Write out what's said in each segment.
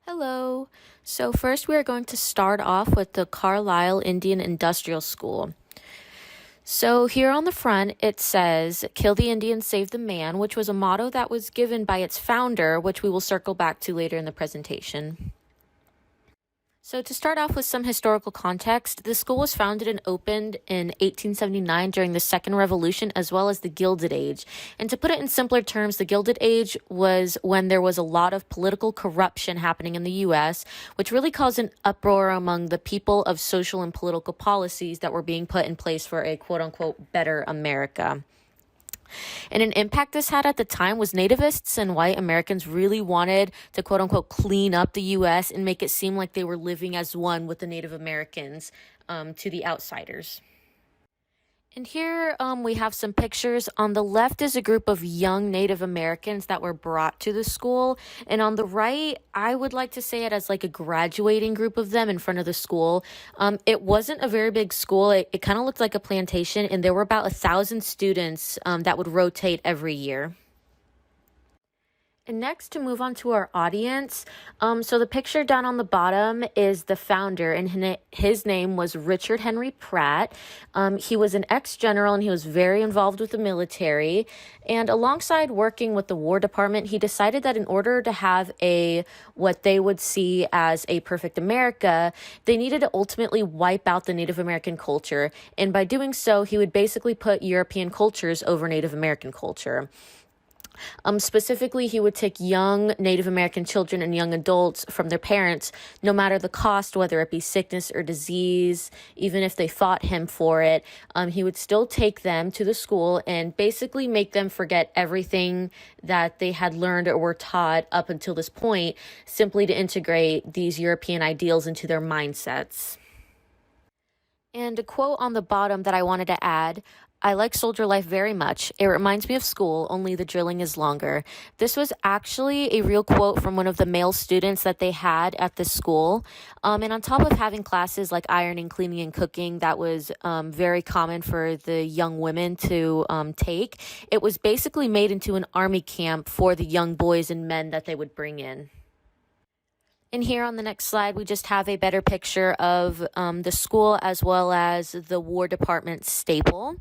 Hello. So first we are going to start off with the Carlisle Indian Industrial School. So here on the front it says, "Kill the Indian, save the man," which was a motto that was given by its founder, which we will circle back to later in the presentation. So to start off with some historical context, the school was founded and opened in 1879 during the Second Revolution as well as the Gilded Age. And to put it in simpler terms, the Gilded Age was when there was a lot of political corruption happening in the US, which really caused an uproar among the people of social and political policies that were being put in place for a quote-unquote better America. And an impact this had at the time was nativists and white Americans really wanted to quote unquote clean up the US and make it seem like they were living as one with the Native Americans to the outsiders. And here we have some pictures. On the left is a group of young Native Americans that were brought to the school. And on the right, I would like to say it as like a graduating group of them in front of the school. It wasn't a very big school. It kind of looked like a plantation, and there were about 1,000 students that would rotate every year. And next, to move on to our audience, so the picture down on the bottom is the founder, and his name was Richard Henry Pratt. He was an ex-general, and he was very involved with the military. And alongside working with the War Department, he decided that in order to have what they would see as a perfect America, they needed to ultimately wipe out the Native American culture. And by doing so, he would basically put European cultures over Native American culture. Specifically, he would take young Native American children and young adults from their parents, no matter the cost, whether it be sickness or disease, even if they fought him for it. He would still take them to the school and basically make them forget everything that they had learned or were taught up until this point, simply to integrate these European ideals into their mindsets. And a quote on the bottom that I wanted to add: "I like soldier life very much. It reminds me of school, only the drilling is longer." This was actually a real quote from one of the male students that they had at the school. And on top of having classes like ironing, cleaning, and cooking, that was very common for the young women to take, it was basically made into an army camp for the young boys and men that they would bring in. And here on the next slide, we just have a better picture of the school as well as the War Department staple.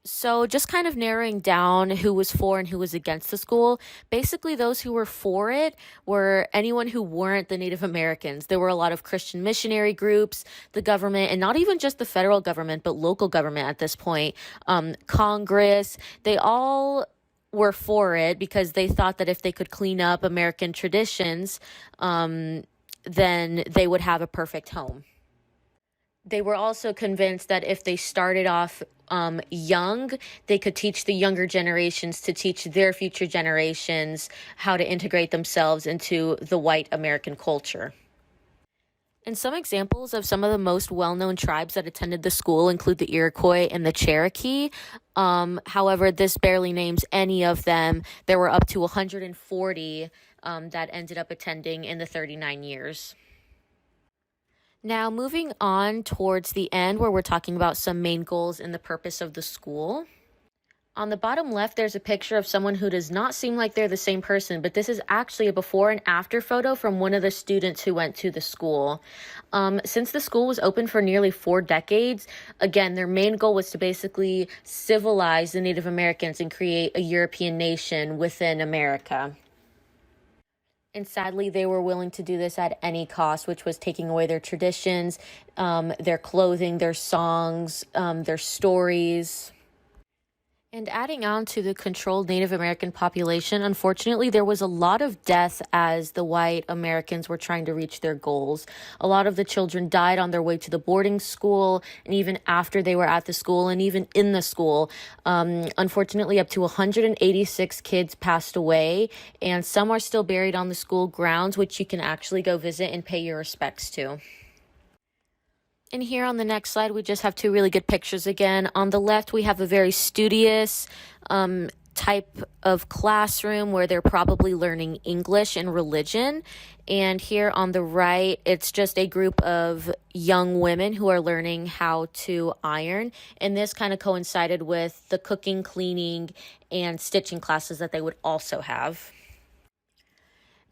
So just kind of narrowing down who was for and who was against the school. Basically, those who were for it were anyone who weren't the Native Americans. There were a lot of Christian missionary groups, the government, and not even just the federal government, but local government at this point, Congress. They all were for it because they thought that if they could clean up American traditions, then they would have a perfect home. They were also convinced that if they started off young, they could teach the younger generations to teach their future generations how to integrate themselves into the white American culture. And some examples of some of the most well-known tribes that attended the school include the Iroquois and the Cherokee. However, this barely names any of them. There were up to 140 that ended up attending in the 39 years. Now, moving on towards the end, where we're talking about some main goals and the purpose of the school. On the bottom left, there's a picture of someone who does not seem like they're the same person, but this is actually a before and after photo from one of the students who went to the school. Since the school was open for nearly 4 decades, again, their main goal was to basically civilize the Native Americans and create a European nation within America. And sadly, they were willing to do this at any cost, which was taking away their traditions, their clothing, their songs, their stories. And adding on to the controlled Native American population, unfortunately, there was a lot of death as the white Americans were trying to reach their goals. A lot of the children died on their way to the boarding school, and even after they were at the school, and even in the school. Unfortunately, up to 186 kids passed away, and some are still buried on the school grounds, which you can actually go visit and pay your respects to. And here on the next slide, we just have 2 really good pictures again. On the left, we have a very studious type of classroom where they're probably learning English and religion. And here on the right, it's just a group of young women who are learning how to iron. And this kind of coincided with the cooking, cleaning, and stitching classes that they would also have.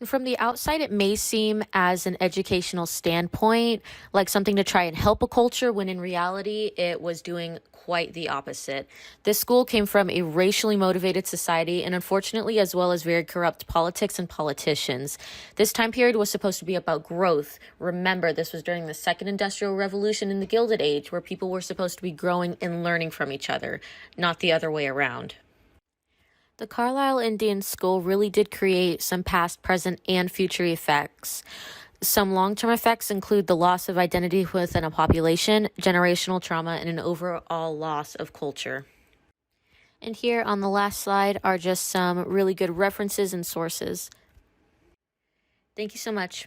From the outside, it may seem as an educational standpoint, like something to try and help a culture, when in reality, it was doing quite the opposite. This school came from a racially motivated society and, unfortunately, as well as very corrupt politics and politicians. This time period was supposed to be about growth. Remember, this was during the Second Industrial Revolution in the Gilded Age, where people were supposed to be growing and learning from each other, not the other way around. The Carlisle Indian School really did create some past, present, and future effects. Some long-term effects include the loss of identity within a population, generational trauma, and an overall loss of culture. And here on the last slide are just some really good references and sources. Thank you so much.